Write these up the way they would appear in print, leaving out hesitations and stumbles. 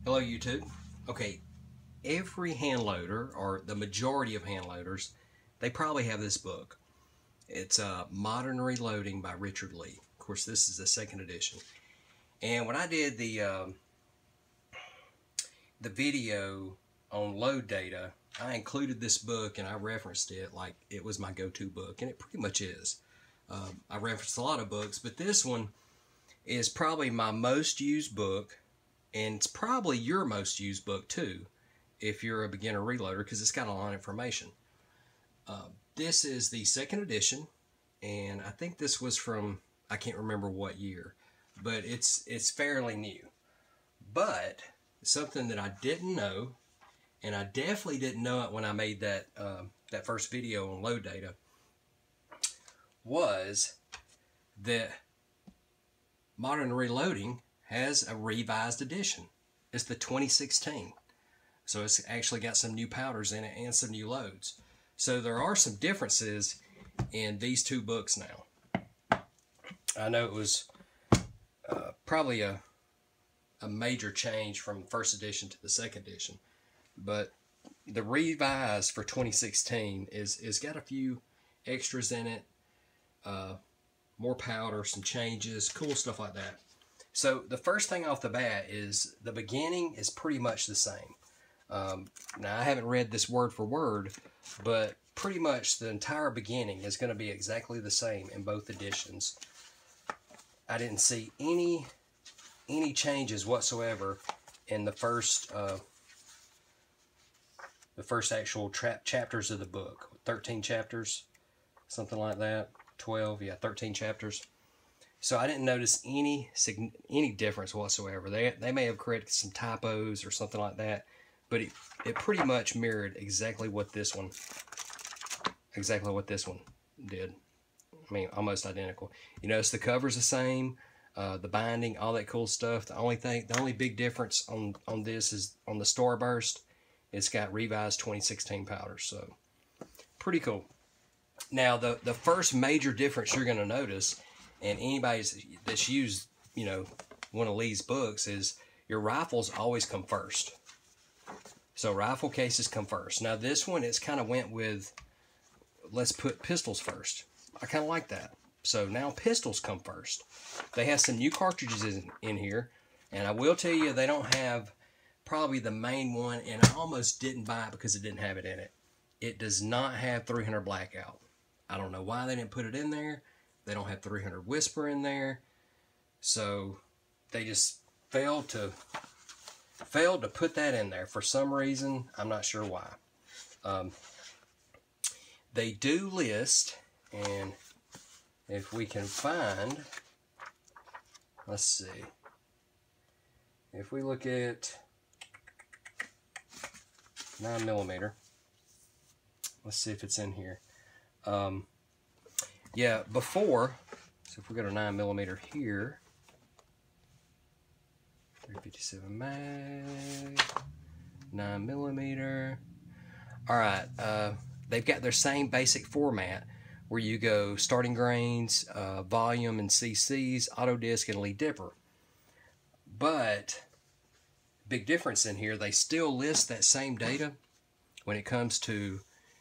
Hello YouTube. Okay, every hand loader, or the majority of hand loaders, they probably have this book. It's Modern Reloading by Richard Lee. Of course, this is the second edition. And when I did the video on load data, I included this book and I referenced it like it was my go-to book, and it pretty much is. I referenced a lot of books, but this one is probably my most used book, and it's probably your most used book too if you're a beginner reloader, because it's got a lot of information. This is the second edition, and I think this was from, I can't remember what year, but it's fairly new. But something that I didn't know, and I definitely didn't know it when I made that that first video on load data, was that Modern Reloading has a revised edition. It's the 2016. So it's actually got some new powders in it and some new loads. So there are some differences in these two books now. I know it was probably a major change from first edition to the second edition, but the revised for 2016 is got a few extras in it, more powder, some changes, cool stuff like that. So the first thing off the bat is the beginning is pretty much the same. Now I haven't read this word for word, but pretty much the entire beginning is going to be exactly the same in both editions. I didn't see any changes whatsoever in the first actual chapters of the book. 13 chapters, something like that. 12, yeah, 13 chapters. So I didn't notice any difference whatsoever. They may have corrected some typos or something like that, but it pretty much mirrored exactly what this one did. I mean, almost identical. You notice the cover's the same, the binding, all that cool stuff. The only big difference on this is on the Starburst. It's got revised 2016 powders, so pretty cool. Now the first major difference you're going to notice, and anybody that's used, you know, one of Lee's books, is your rifles always come first. So rifle cases come first. Now this one, it's kind of went with, let's put pistols first. I kind of like that. So now pistols come first. They have some new cartridges in here, and I will tell you they don't have probably the main one, and I almost didn't buy it because it didn't have it in it. It does not have 300 Blackout. I don't know why they didn't put it in there. They don't have 300 Whisper in there. So they just failed to put that in there for some reason. I'm not sure why. They do list, and if we can find, let's see. If we look at 9mm, let's see if it's in here. Yeah, before, so if we go to 9mm here, 357 mag, 9mm. All right, they've got their same basic format where you go starting grains, volume and CCs, auto disc, and lead dipper. But big difference in here, they still list that same data when it comes to,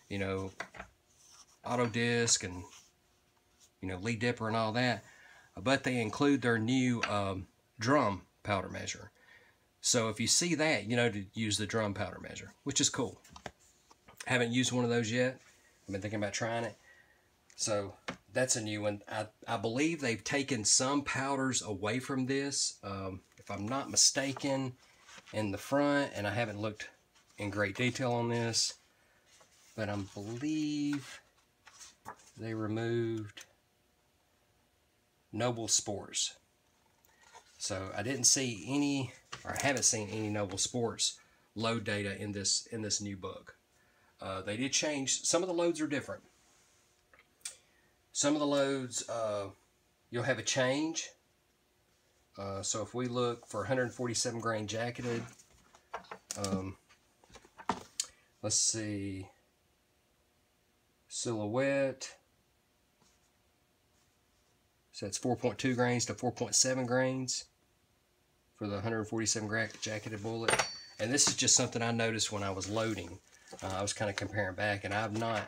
you know, auto disc and, you know, lead dipper and all that, but they include their new drum powder measure. So if you see that, you know to use the drum powder measure, which is cool. Haven't used one of those yet. I've been thinking about trying it. So that's a new one. I believe they've taken some powders away from this, if I'm not mistaken, in the front, and I haven't looked in great detail on this, but I believe they removed Noble Sports. So I didn't see any, or I haven't seen any Noble Sports load data in this new book. They did change. Some of the loads are different. Some of the loads, you'll have a change. So if we look for 147 grain jacketed, let's see, silhouette, so it's 4.2 grains to 4.7 grains. for the 147 jacketed bullet. And this is just something I noticed when I was loading. I was kind of comparing back, and I've not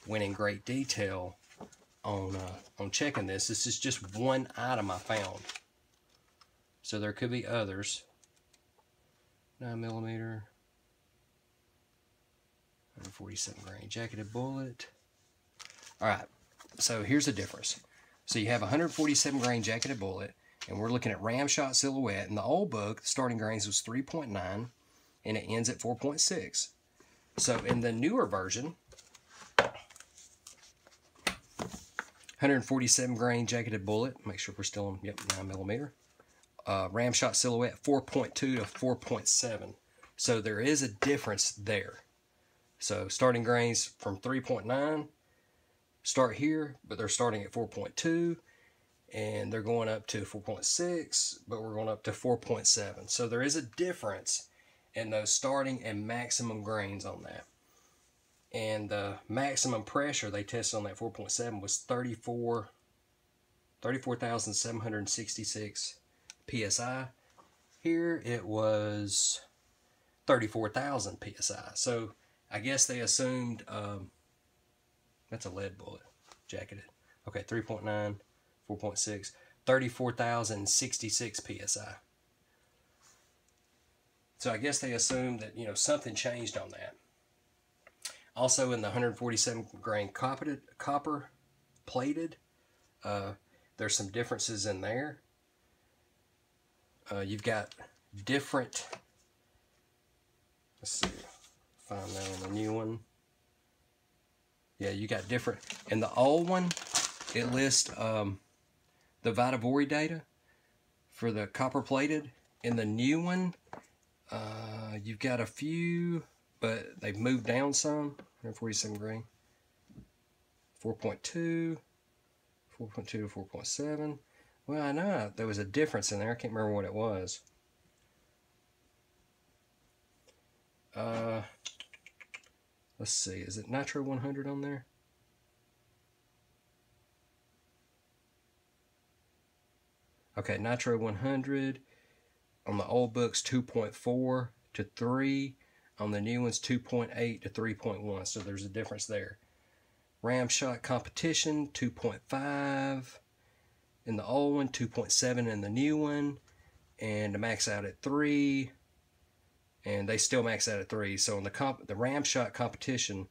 went in great detail on checking this. This is just one item I found. So there could be others. 9mm, 147 grain jacketed bullet. All right, so here's the difference. So you have a 147 grain jacketed bullet, and we're looking at Ramshot Silhouette. In the old book, the starting grains was 3.9, and it ends at 4.6. So in the newer version, 147 grain jacketed bullet, make sure we're still on, yep, 9mm. Ramshot Silhouette 4.2 to 4.7. So there is a difference there. So starting grains from 3.9 start here, but they're starting at 4.2, and they're going up to 4.6, but we're going up to 4.7. So there is a difference in those starting and maximum grains on that. And the maximum pressure they tested on that 4.7 was 34,766 PSI. Here it was 34,000 PSI. So I guess they assumed, that's a lead bullet, jacketed. Okay, 3.9, 4.6, 34,066 PSI. So I guess they assumed that, you know, something changed on that. Also in the 147 grain copper plated, there's some differences in there. You've got different, let's see, find that on the new one. Yeah, you got different. In the old one, it lists the Vitavori data for the copper plated. In the new one, you've got a few, but they've moved down some. 147 grain, 4.2, 4.2 to 4.7. Well, I know there was a difference in there. I can't remember what it was. Let's see, is it Nitro 100 on there? Okay, Nitro 100 on the old books 2.4 to 3. On the new ones 2.8 to 3.1. So there's a difference there. Ramshot Competition 2.5 in the old one, 2.7 in the new one, and to max out at 3. And they still max out at 3. So in the Ramshot Competition,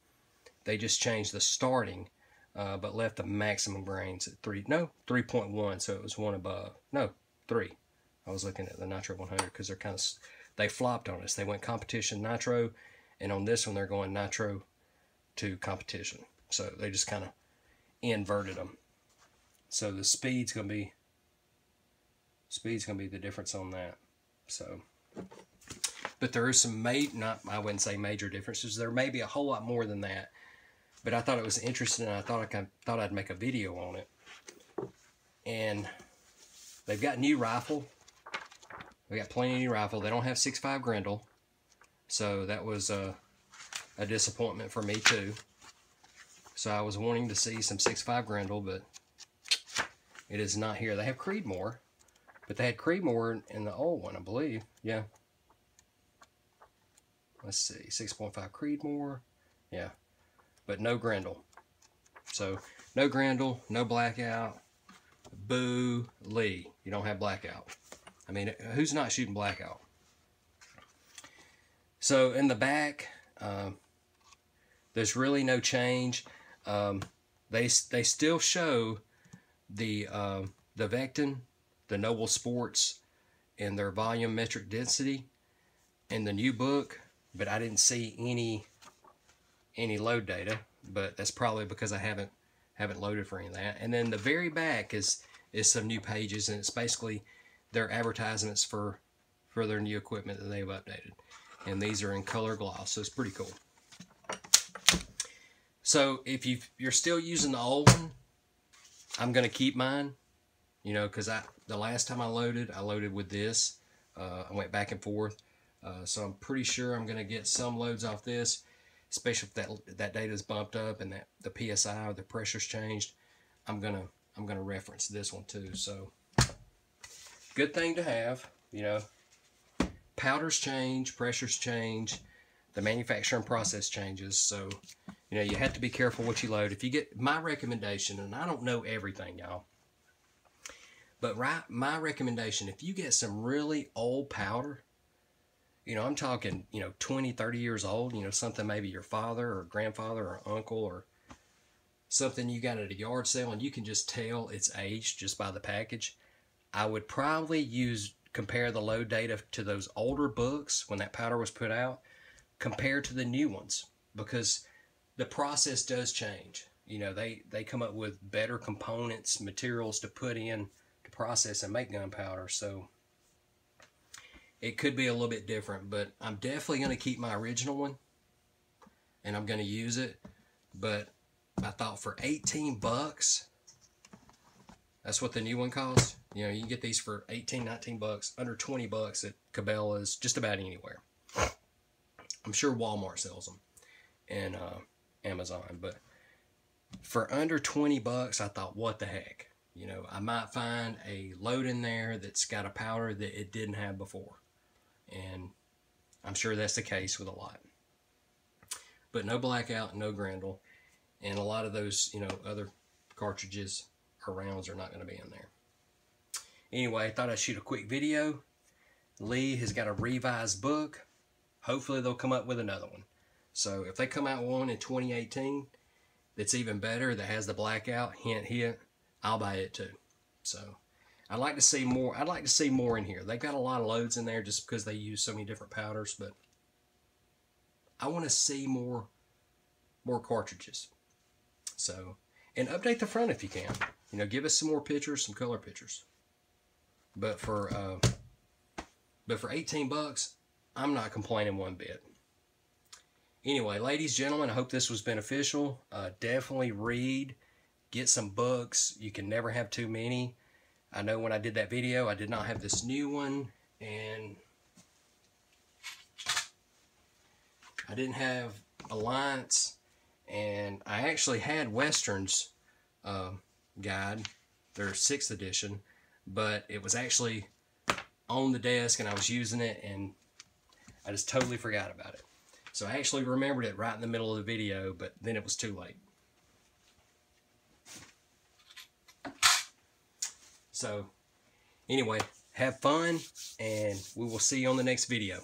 they just changed the starting, but left the maximum grains at 3. No, 3.1. So it was one above. No, 3. I was looking at the Nitro 100 because they're kind of, they flopped on us. They went competition Nitro, and on this one they're going Nitro to competition. So they just kind of inverted them. So the speed's gonna be the difference on that. So, but there is some I wouldn't say major differences. There may be a whole lot more than that. But I thought it was interesting, and I thought I'd make a video on it. And they've got new rifle. We got plenty of new rifle. They don't have 6.5 Grendel, so that was a disappointment for me too. So I was wanting to see some 6.5 Grendel, but it is not here. They have Creedmoor, but they had Creedmoor in the old one, I believe. Yeah. Let's see, 6.5 Creedmoor. Yeah, but no Grendel. So no Grendel, no Blackout. Boo Lee. You don't have Blackout. I mean, who's not shooting Blackout? So in the back, there's really no change. They still show the Vectin, the Noble Sports, and their volumetric density in the new book, but I didn't see any load data. But that's probably because I haven't loaded for any of that. And then the very back is some new pages, and it's basically their advertisements for their new equipment that they've updated. And these are in color gloss, so it's pretty cool. So if you're still using the old one, I'm going to keep mine, you know, because the last time I loaded with this. I went back and forth. So I'm pretty sure I'm going to get some loads off this, especially if that data is bumped up and that the PSI or the pressure's changed. I'm gonna reference this one too. So good thing to have, you know. powders change, pressures change, the manufacturing process changes. So, you know, you have to be careful what you load. If you get my recommendation, and I don't know everything, y'all, but my recommendation, if you get some really old powder, you know, I'm talking, you know, 20, 30 years old, you know, something maybe your father or grandfather or uncle or something you got at a yard sale and you can just tell it's aged just by the package, I would probably compare the load data to those older books when that powder was put out compared to the new ones, because the process does change. You know, they come up with better components, materials to put in to process and make gunpowder. So it could be a little bit different, but I'm definitely going to keep my original one and I'm going to use it. But I thought for 18 bucks, that's what the new one costs. You know, you can get these for 18, 19 bucks, under 20 bucks at Cabela's, just about anywhere. I'm sure Walmart sells them and Amazon, but for under 20 bucks, I thought, what the heck? You know, I might find a load in there that's got a powder that it didn't have before. And I'm sure that's the case with a lot. But no Blackout, no Grendel, and a lot of those, you know, other cartridges or rounds are not going to be in there. Anyway, I thought I'd shoot a quick video. Lee has got a revised book. Hopefully they'll come up with another one. So if they come out one in 2018 that's even better, that has the Blackout, hint, I'll buy it too. So I'd like to see more. I'd like to see more in here. They've got a lot of loads in there just because they use so many different powders, but I want to see more cartridges. So, and update the front if you can. You know, give us some more pictures, some color pictures. But for 18 bucks, I'm not complaining one bit. Anyway, ladies, gentlemen, I hope this was beneficial. Definitely read, get some books. You can never have too many. I know when I did that video, I did not have this new one, and I didn't have Alliance, and I actually had Western's guide, their 6th edition, but it was actually on the desk and I was using it and I just totally forgot about it. So I actually remembered it right in the middle of the video, but then it was too late. So anyway, have fun and we will see you on the next video.